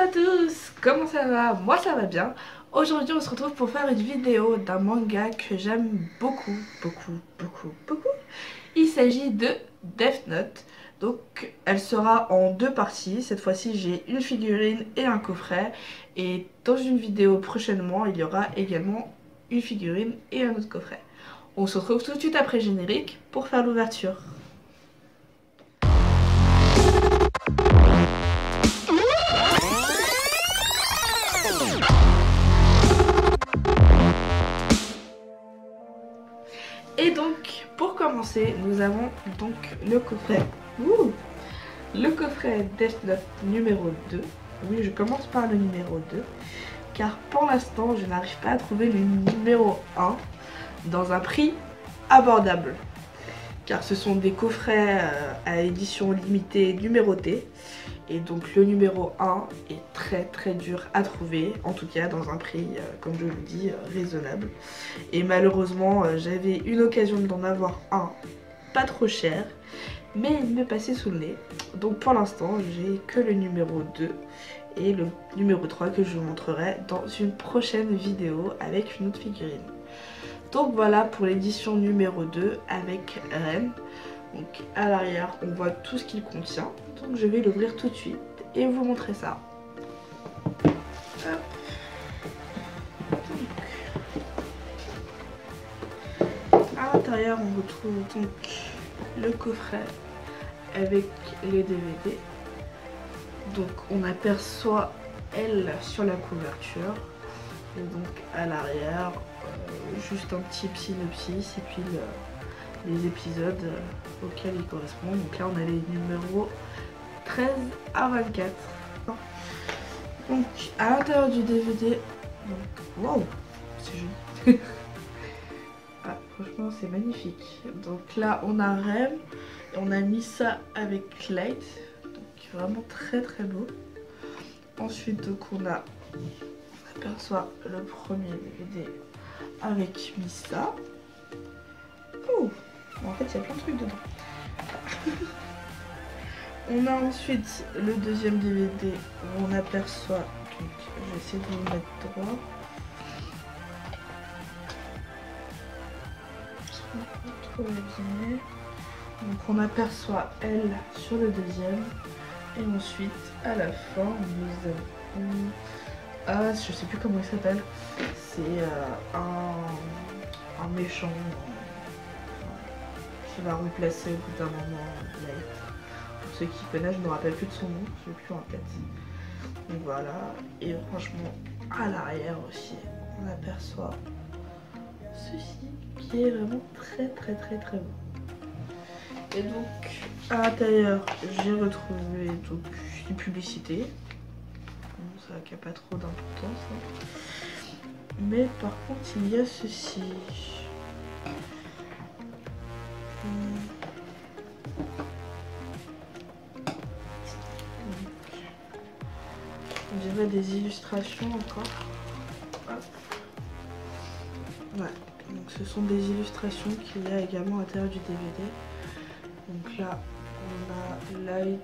à tous, comment ça va? Moi ça va bien. Aujourd'hui on se retrouve pour faire une vidéo d'un manga que j'aime beaucoup. Il s'agit de Death Note. Donc elle sera en deux parties. Cette fois-ci j'ai une figurine et un coffret. Et dans une vidéo prochainement il y aura également une figurine et un autre coffret. On se retrouve tout de suite après générique pour faire l'ouverture. Et donc, pour commencer, nous avons donc le coffret. Le coffret Death Note numéro 2. Oui, je commence par le numéro 2. Car pour l'instant, je n'arrive pas à trouver le numéro 1 dans un prix abordable. Car ce sont des coffrets à édition limitée numérotée. Et donc le numéro 1 est très dur à trouver, en tout cas dans un prix, comme je vous dis, raisonnable. Et malheureusement, j'avais une occasion d'en avoir un pas trop cher, mais il me passait sous le nez. Donc pour l'instant, j'ai que le numéro 2 et le numéro 3 que je vous montrerai dans une prochaine vidéo avec une autre figurine. Donc voilà pour l'édition numéro 2 avec Ren. Donc à l'arrière on voit tout ce qu'il contient, donc je vais l'ouvrir tout de suite et vous montrer ça. À l'intérieur on retrouve donc le coffret avec les DVD. Donc on aperçoit elle sur la couverture et donc à l'arrière juste un petit synopsis et puis les épisodes auxquels il correspond. Donc là on a les numéros 13 à 24. Donc à l'intérieur du DVD, donc wow, c'est joli. Ah, franchement c'est magnifique. Donc là on a Rem et on a mis ça avec Light, donc vraiment très beau. Ensuite donc on aperçoit le premier DVD avec Misa. En fait, il y a plein de trucs dedans. On a ensuite le deuxième DVD où on aperçoit, donc je vais essayer de vous le mettre droit. Trop abîmé. Donc on aperçoit elle sur le deuxième. Et ensuite, à la fin, nous avons... Ah, je sais plus comment il s'appelle. C'est un méchant. Qui va remplacer au bout d'un moment Light. Pour ceux qui connaissent, je ne me rappelle plus de son nom, je l'ai plus en tête. Donc voilà, et franchement, à l'arrière aussi, on aperçoit ceci qui est vraiment très beau. Et donc, à l'intérieur, j'ai retrouvé donc une publicité. Bon, ça n'a pas trop d'importance. Hein. Mais par contre, il y a ceci. On dirait des illustrations encore. Hop. Ouais, donc ce sont des illustrations qu'il y a également à l'intérieur du DVD. Donc là, on a Light,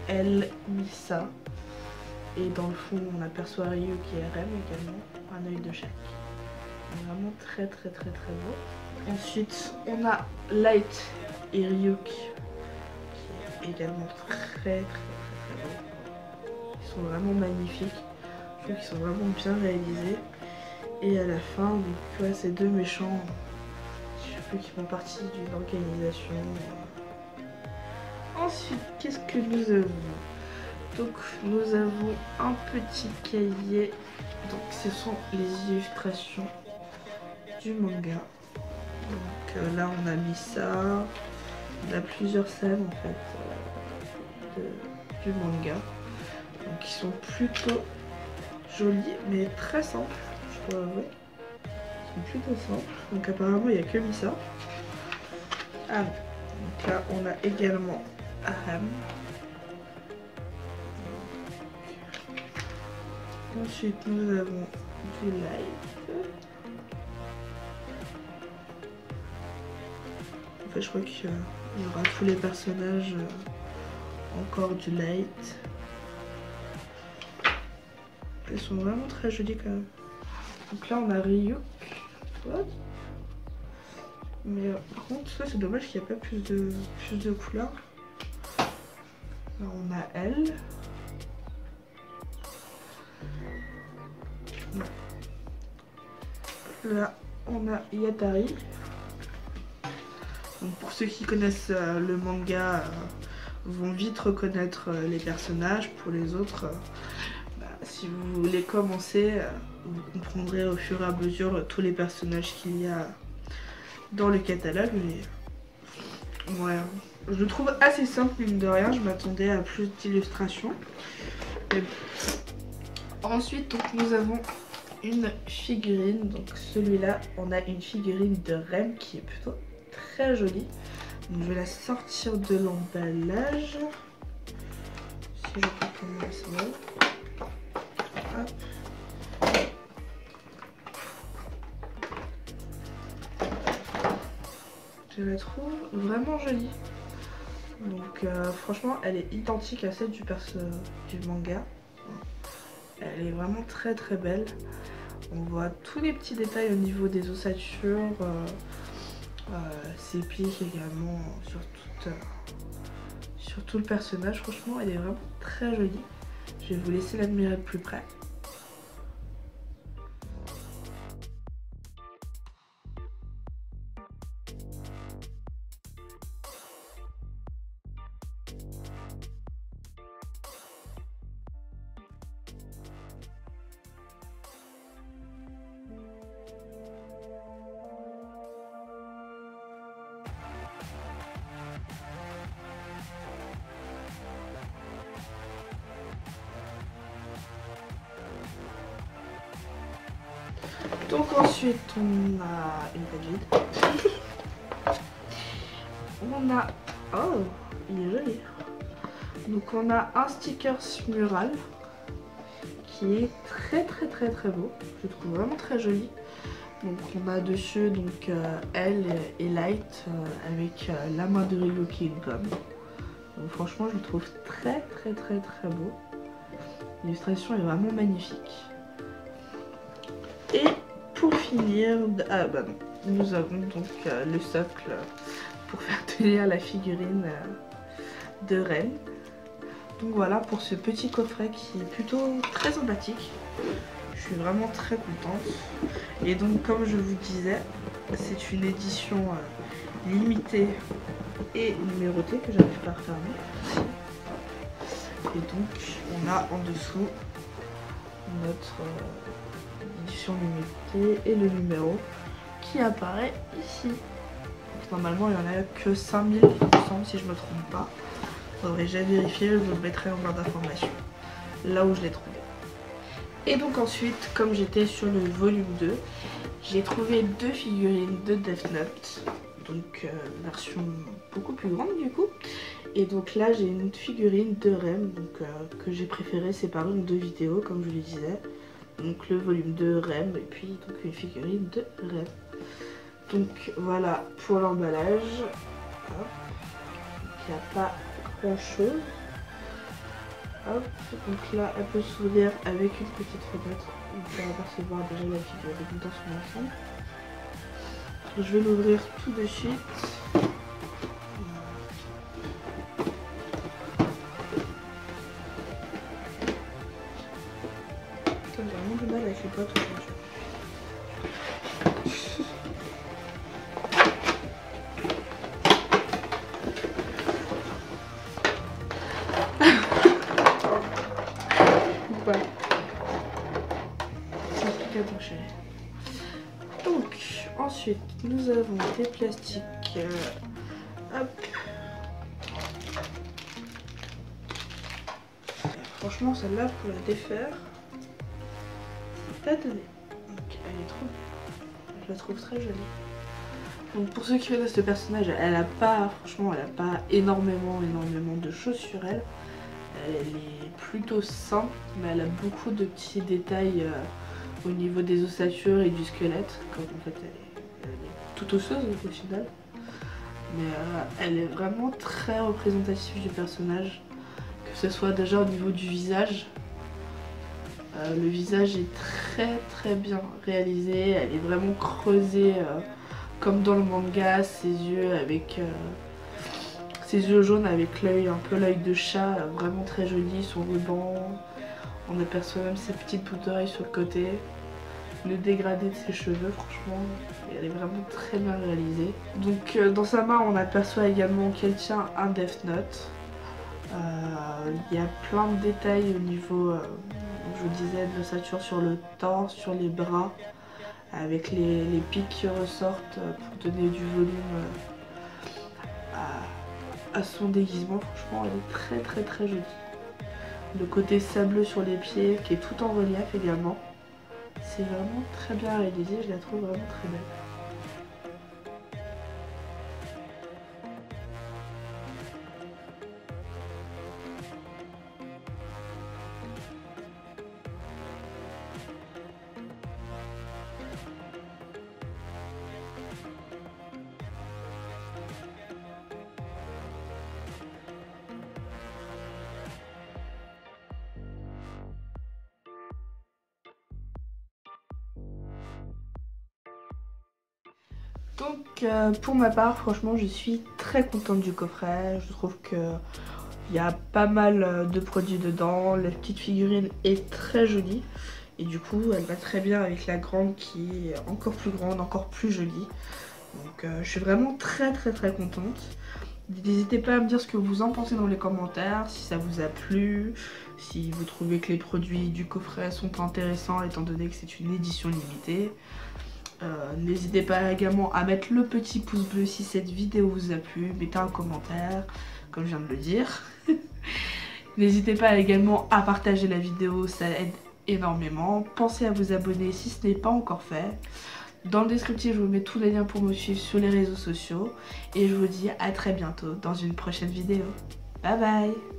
elle, Misa. Et dans le fond, on aperçoit Ryuk et RM également, un œil de chaque. Vraiment très beau. Ensuite, on a Light et Ryuk, qui est également très beau. Ils sont vraiment magnifiques. Je trouve qu'ils sont vraiment bien réalisés. Et à la fin, donc, tu vois, ces deux méchants, je sais plus, qui font partie d'une organisation. Ensuite, qu'est-ce que nous avons? Donc, nous avons un petit cahier. Donc, ce sont les illustrations du manga. Donc là, on a mis ça. On a plusieurs scènes en fait du manga. Donc, ils sont plutôt jolis, mais très simples, je dois avouer. Ils sont plutôt simples. Donc, apparemment, il n'y a que Misa. Ah, donc là, on a également Aram. Ensuite, nous avons du Light. En fait, je crois qu'il y aura tous les personnages, encore du Light. Elles sont vraiment très jolies quand même. Donc là on a Ryuk. What? Mais par contre ça c'est dommage qu'il n'y a pas plus de couleurs. Là on a elle. Là on a Yatari. Donc pour ceux qui connaissent le manga vont vite reconnaître les personnages. Pour les autres, si vous voulez commencer, vous comprendrez au fur et à mesure tous les personnages qu'il y a dans le catalogue. Mais ouais, je le trouve assez simple mine de rien, je m'attendais à plus d'illustrations. Ensuite donc, nous avons une figurine, donc celui-là on a une figurine de Rem qui est plutôt très jolie. Donc, je vais la sortir de l'emballage. Si je peux commencer. Hop. Je la trouve vraiment jolie. Donc franchement elle est identique à celle du manga. Elle est vraiment très très belle. On voit tous les petits détails au niveau des ossature. Ses pics également sur tout le personnage. Franchement elle est vraiment très jolie. Je vais vous laisser l'admirer de plus près. Donc ensuite on a une page vide. On a... Oh, il est joli. Donc on a un sticker mural qui est très beau. Je trouve vraiment très joli. Donc on a dessus donc elle et Light avec la main de Ryuk qui est une gomme. Donc franchement je le trouve très beau. L'illustration est vraiment magnifique. Et pour finir, nous avons donc le socle pour faire tenir la figurine de Ren. Donc voilà pour ce petit coffret qui est plutôt très sympathique. Je suis vraiment très contente. Et donc comme je vous disais, c'est une édition limitée et numérotée que j'arrive pas à refermer. Et donc on a en dessous notre édition limitée et le numéro qui apparaît ici. Donc, normalement il n'y en a que 5000 si je me trompe pas. Faudrait déjà vérifier, je vous le mettrai en barre d'information là où je l'ai trouvé. Et donc ensuite, comme j'étais sur le volume 2, j'ai trouvé deux figurines de Death Note, donc version beaucoup plus grande du coup. Et donc là j'ai une figurine de Rem donc, que j'ai préféré séparer en deux vidéos comme je le disais. Donc le volume de Rem et puis donc une figurine de Rem. Donc voilà pour l'emballage. Il n'y a pas grand chose. Hop, donc là elle peut s'ouvrir avec une petite fenêtre. On peut apercevoir déjà la figurine dans son ensemble. Je vais l'ouvrir tout de suite. J'ai vraiment du mal avec les boîtes aujourd'hui. Donc ensuite nous avons des plastiques hop. Franchement celle-là pour la défaire c'est pas donné. Donc elle est trop, je la trouve très jolie. Donc pour ceux qui connaissent ce personnage, elle a pas, franchement elle a pas énormément de choses sur elle. Elle est plutôt simple, mais elle a beaucoup de petits détails au niveau des ossatures et du squelette. Comme en fait elle est toute osseuse au final. Mais elle est vraiment très représentative du personnage. Que ce soit déjà au niveau du visage. Le visage est très bien réalisé, elle est vraiment creusée comme dans le manga, ses yeux jaunes avec l'œil, un peu l'œil de chat, vraiment très joli, son ruban. On aperçoit même ses petites boucles d'oreilles sur le côté. Le dégradé de ses cheveux, franchement, elle est vraiment très bien réalisée. Donc dans sa main, on aperçoit également qu'elle tient un Death Note. Il y a plein de détails au niveau, je vous disais, de l'ossature sur le torse, sur les bras, avec les pics qui ressortent pour donner du volume à son déguisement. Franchement, elle est très jolie. Le côté sableux sur les pieds qui est tout en relief également. C'est vraiment très bien réalisé, je la trouve vraiment très belle. Donc pour ma part, franchement, je suis très contente du coffret. Je trouve qu'il y a pas mal de produits dedans. La petite figurine est très jolie. Et du coup, elle va très bien avec la grande qui est encore plus grande, encore plus jolie. Donc je suis vraiment très contente. N'hésitez pas à me dire ce que vous en pensez dans les commentaires, si ça vous a plu, si vous trouvez que les produits du coffret sont intéressants étant donné que c'est une édition limitée. N'hésitez pas également à mettre le petit pouce bleu si cette vidéo vous a plu, mettez un commentaire comme je viens de le dire. N'hésitez pas également à partager la vidéo, ça aide énormément. Pensez à vous abonner si ce n'est pas encore fait. Dans le descriptif je vous mets tous les liens pour me suivre sur les réseaux sociaux et je vous dis à très bientôt dans une prochaine vidéo. Bye bye.